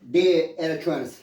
The electrons.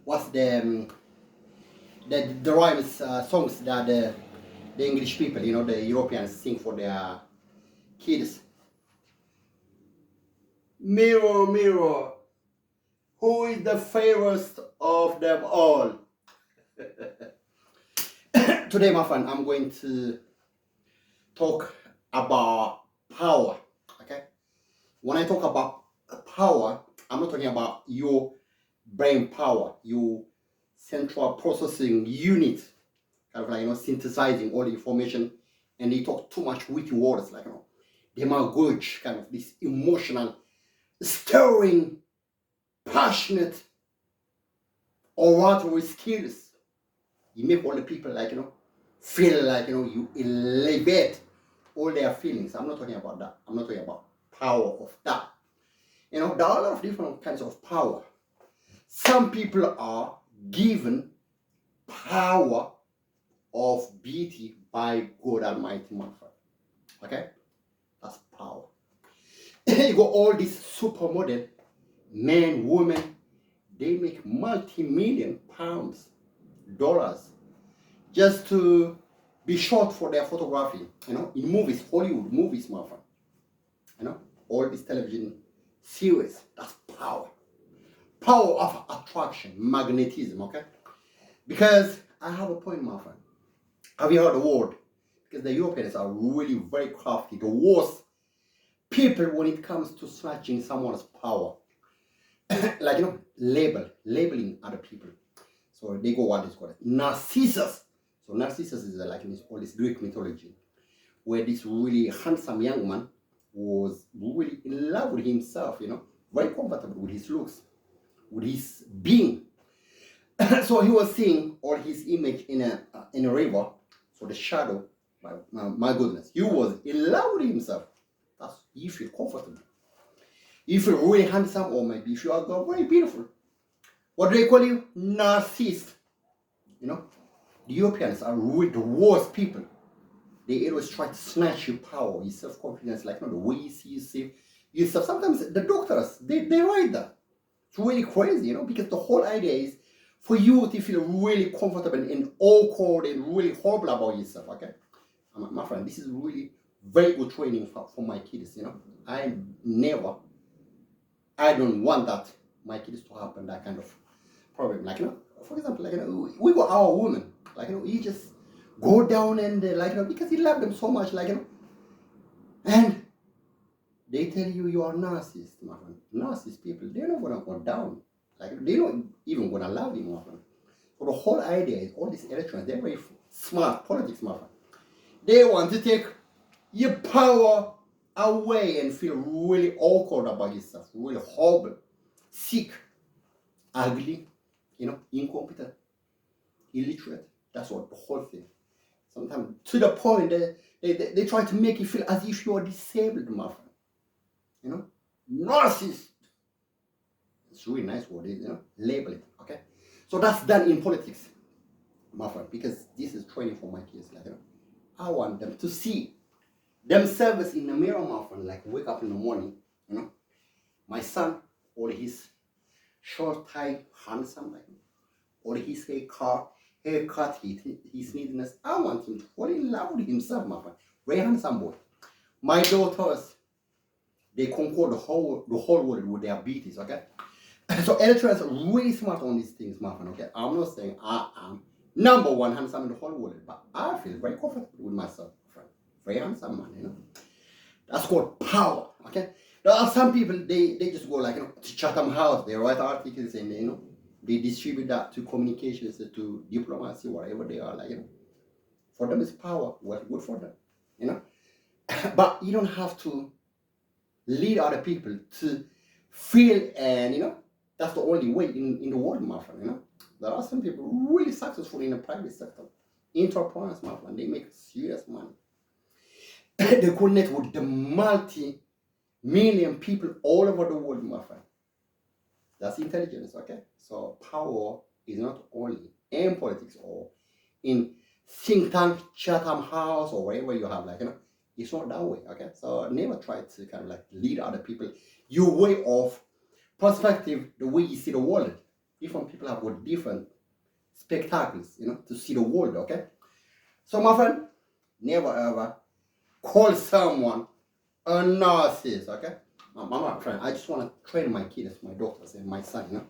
What's the rhymes songs that the English people, the Europeans sing for their kids? Mirror, mirror, who is the fairest of them all? Today, my friend, I'm going to talk about power. Okay, when I talk about power, I'm not talking about your brain power, your central processing unit, kind of like synthesizing all the information, and they talk too much witty words like demagogue, kind of this emotional, stirring, passionate oratory skills. You make all the people feel like you elevate all their feelings. I'm not talking about that. I'm not talking about power of that. There are a lot of different kinds of power. Some people are given power of beauty by God Almighty, my friend. Okay? That's power. You got all these supermodel men, women, they make multi-million pounds, dollars, just to be shot for their photography, in movies, Hollywood movies, my friend. All these television series, that's power. Power of attraction, magnetism, okay? Because I have a point, my friend. Have you heard the word? Because the Europeans are really very crafty, the worst people when it comes to snatching someone's power. Like, labeling other people. So they go what is called Narcissus. So Narcissus is like in all this Greek mythology, where this really handsome young man was really in love with himself, very comfortable with his looks, with his being. So he was seeing all his image in a river. So the shadow, my goodness, he was in love with himself. That's you feel comfortable. You feel really handsome, or maybe if you are very beautiful. What do they call you? Narcissist. The Europeans are really the worst people. They always try to snatch your power, your self-confidence, like the way you see yourself. Sometimes the doctors, they write that. It's really crazy, because the whole idea is for you to feel really comfortable and awkward and really horrible about yourself, okay? My friend, this is really very good training for my kids, I don't want that, my kids to happen, that kind of problem. Like, for example, we got our women, you just go down and because you love them so much, and they tell you are narcissist, my friend. Narcissist people, they're not gonna go down. They're not even gonna love you, my friend. So the whole idea is all these electrons, they're very smart politics, my friend. They want to take your power away and feel really awkward about yourself, really horrible, sick, ugly, incompetent, illiterate. That's what the whole thing. Sometimes to the point they try to make you feel as if you are disabled, my friend. Narcissist. It's a really nice word, label it, okay? So that's done in politics, my friend, because this is training for my kids. I want them to see themselves in the mirror, my friend, wake up in the morning, my son, or his short tie, handsome, or his haircut, his neatness. I want him to fall in love with himself, my friend. Very handsome boy. My daughters, they conquer the whole world with their beauties, okay? So electrons are really smart on these things, my friend, okay? I'm not saying I am number one handsome in the whole world, but I feel very comfortable with myself, my friend. Very handsome man, That's called power, okay? There are some people, they just go to Chatham House, they write articles and, they distribute that to communications, to diplomacy, whatever they are, For them it's power, well, good for them, But you don't have to lead other people to feel, and, that's the only way in the world, my friend, There are some people really successful in the private sector. Entrepreneurs, my friend, they make serious money. They connect with the multi-million people all over the world, my friend. That's intelligence, okay? So power is not only in politics or in think tank, Chatham House, or wherever you have, It's not that way, okay? So never try to kind of like lead other people. Your way of perspective, the way you see the world. Different people have got different spectacles, to see the world, okay? So my friend, never ever call someone a narcissist, okay? My friend, I just want to train my kids, my daughters, and my son,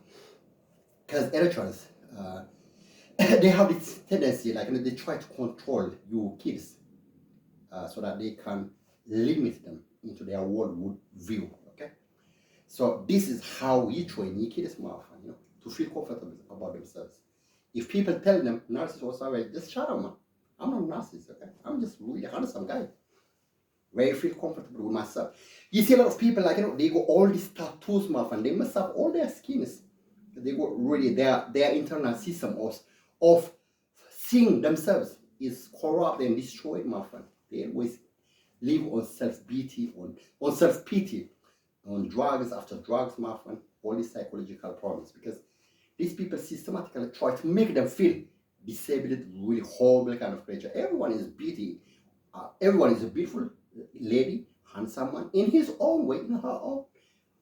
because Eritreans, they have this tendency, like they try to control your kids so that they can limit them into their world view, okay? So this is how you train your kids, my friend, to feel comfortable about themselves. If people tell them narcissist or something, just shut up, man. I'm not a narcissist, okay? I'm just really handsome guy. Very feel comfortable with myself. You see a lot of people, like, they go all these tattoos, my friend. They mess up all their skins. They go really, their internal system of seeing themselves is corrupt and destroyed, my friend. They always live on self-pity, on self-pity, on drugs after drugs, my friend. All these psychological problems, because these people systematically try to make them feel disabled, really horrible kind of creature. Everyone is beauty. Everyone is a beautiful lady, handsome man, in his own way, in her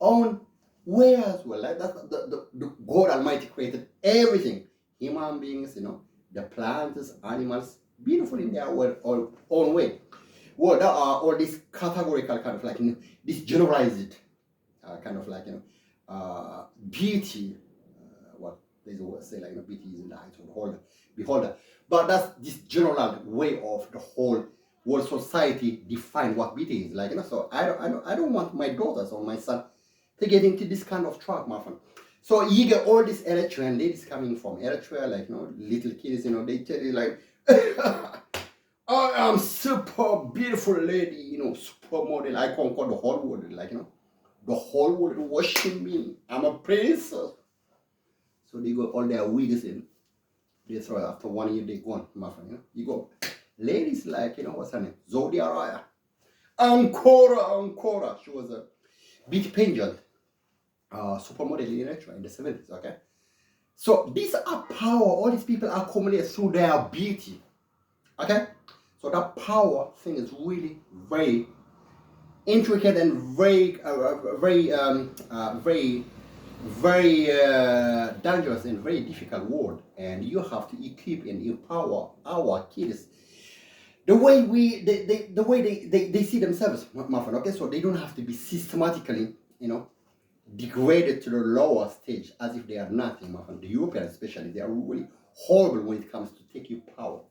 own way as well. Like that's the God Almighty created everything. Human beings, the plants, animals, beautiful in their own way. Well, there are all these categorical kind of like, this generalized kind of like, beauty. What there's a word say, like, beauty is in the eyes of the beholder. But that's this general way of the whole world society define what beauty is, like, so I don't want my daughters or my son to get into this kind of trap, my friend. So you get all these Eritrean ladies coming from Eritrea, like, little kids, they tell you like, I am super beautiful lady, super model. I conquer the whole world, like, the whole world worship me. I'm a princess. So they got all their wigs in. They throw it after 1 year, they gone, my friend. You go, ladies like, what's her name? Zodia Raya. Ancora. She was a big pageant supermodel in Eritrea in the 70s, okay? So these are power. All these people are accumulated through their beauty, okay? So that power thing is really very intricate and very dangerous and very difficult world, and you have to equip and empower our kids the way they see themselves, my friend. Okay, so they don't have to be systematically, degraded to the lower stage as if they are nothing, my friend. The Europeans especially, they are really horrible when it comes to take you power,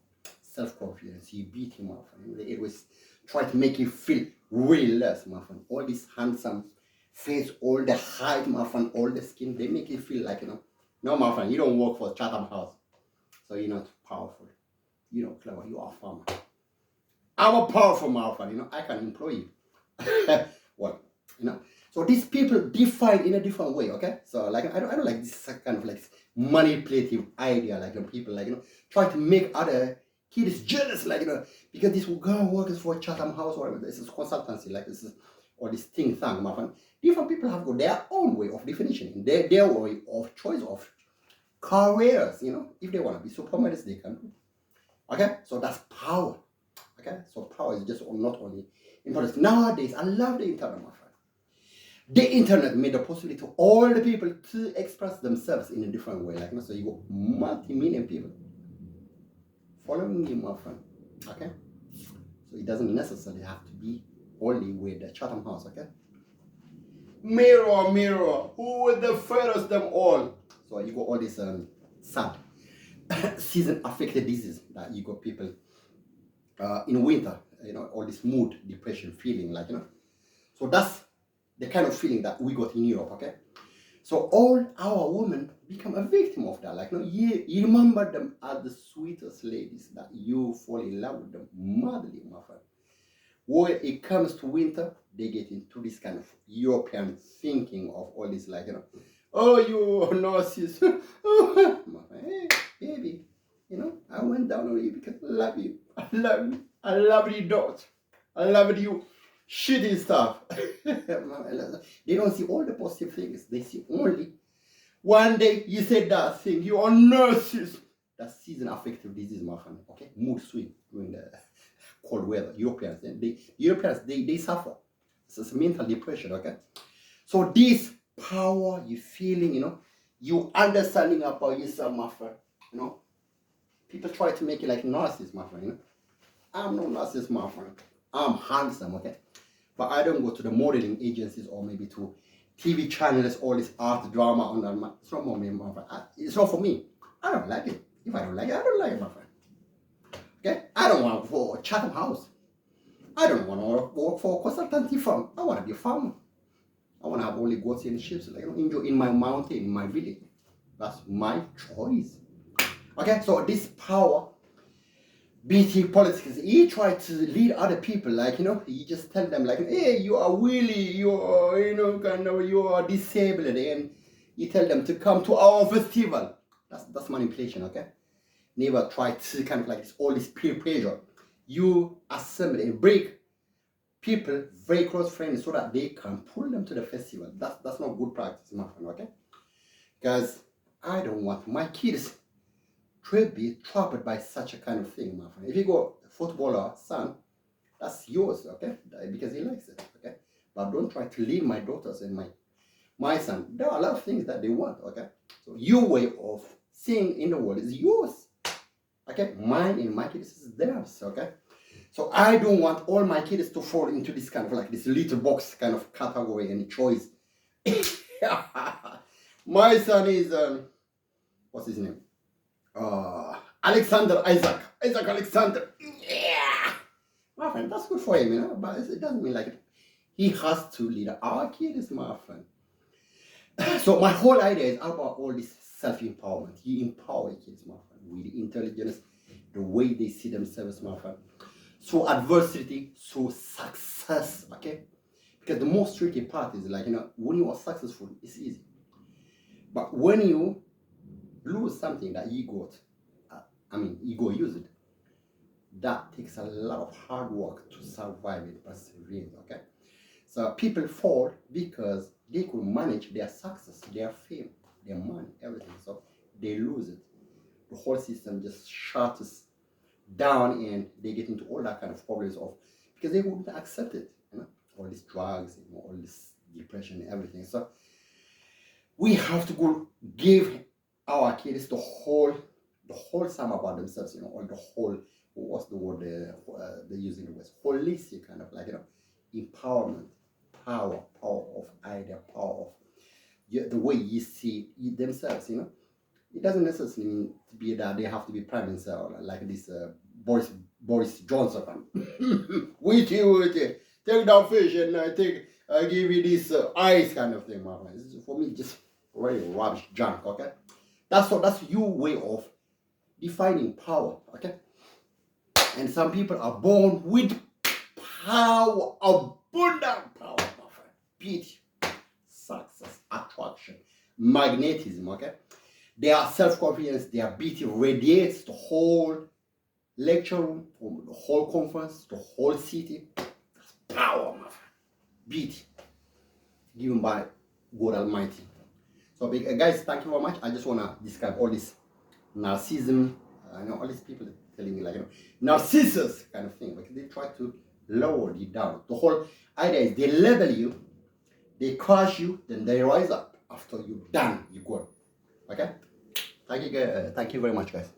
self-confidence. You beat him, my friend. They always try to make you feel really less, my friend. All this handsome face, all the height, my friend, all the skin, they make you feel like, no, my friend, you don't work for Chatham House, so you're not powerful. You're not clever. You are a farmer. I'm a powerful, my friend. I can employ you. What? So these people define in a different way, okay? So like, I don't like this kind of like manipulative idea, like, people like, try to make other kids jealous, like, because this girl works for Chatham House or whatever. This is consultancy, like, this is or this thing, my friend. Different people have got their own way of definition, their way of choice of careers, if they want to be supermodels, they can do. Okay, so that's power. Okay, so power is just not only important. Nowadays, I love the internet, my friend. The internet made it possible to all the people to express themselves in a different way. Like, so you got multi-million people following you, my friend. Okay, so it doesn't necessarily have to be only with the Chatham House. Okay, mirror, who was the fairest them all? So you got all this sad season affected disease that you got people in winter, all this mood, depression, feeling, like, so that's the kind of feeling that we got in Europe, okay? So all our women become a victim of that. Like, you remember them as the sweetest ladies, that you fall in love with them madly, my friend. When it comes to winter, they get into this kind of European thinking of all this, like, oh, you narcissist. My friend, hey, baby, I went down on you because I love you. I love you, dot. I love you. Shitty stuff. They don't see all the positive things. They see only one day you said that thing. You are nurses. That's season affective disease, my friend. Okay, mood swing during the cold weather. Europeans, they suffer. It's mental depression, okay? So this power you feeling, you understanding about yourself, my friend, people try to make it like narcissist, my friend, I'm no narcissist, my friend. I'm handsome, okay? But I don't go to the modeling agencies or maybe to TV channels, all this art drama on that. It's not for me, my friend. It's not for me. I don't like it. If I don't like it, I don't like it, my friend. Okay? I don't want to work for Chatham House. I don't want to work for a consultancy firm. I want to be a farmer. I want to have only goats and sheep, enjoy in my mountain, in my village. That's my choice. Okay? So this power, BT politics, he try to lead other people, he just tell them, hey, you are Willie, you are, you are disabled, and you tell them to come to our festival. That's manipulation, okay? Never try to kind of this, all this peer pressure. You assemble and break people, very close friends, so that they can pull them to the festival. That's not good practice, my friend, okay? Because I don't want my kids to be trapped by such a kind of thing, my friend. If you go footballer, son, that's yours, okay? Because he likes it, okay? But don't try to lead my daughters and my son. There are a lot of things that they want, okay? So your way of seeing in the world is yours, okay? Mine and my kids is theirs, okay? So I don't want all my kids to fall into this kind of this little box kind of category and choice. My son is, what's his name? Alexander Isaac Alexander. Yeah, my friend, that's good for him, but it doesn't mean he has to lead our kids, my friend. So my whole idea is about all this self-empowerment. You empower kids, my friend, with intelligence, the way they see themselves, my friend. So adversity, so success, okay? Because the most tricky part is when you are successful, it's easy. But when you lose something that you got, ego used it, that takes a lot of hard work to survive it, perseverance, okay? So people fall because they could manage their success, their fame, their money, everything. So they lose it. The whole system just shuts down and they get into all that kind of problems because they wouldn't accept it, all these drugs, all this depression and everything. So we have to go give our kids the whole sum about themselves, or the whole, what's the word they use in the West, holistic kind of empowerment, power of idea, power of the way you see themselves, It doesn't necessarily mean to be that they have to be prime minister or like this Boris Johnson. with you, take that fish and I give you this ice kind of thing, my friend. This is, for me, just very rubbish junk, okay? That's your way of defining power, okay? And some people are born with power, abundant power, my friend. Beauty, success, attraction, magnetism, okay? Their self-confidence, their beauty radiates the whole lecture room, the whole conference, the whole city. That's power, my friend. Beauty given by God Almighty. So, guys, thank you very much. I just want to describe all this narcissism. I know all these people telling me narcissus kind of thing, because they try to lower you down. The whole idea is they level you, they crush you, then they rise up. After you're done, you're gone. Okay? Thank you very much, guys.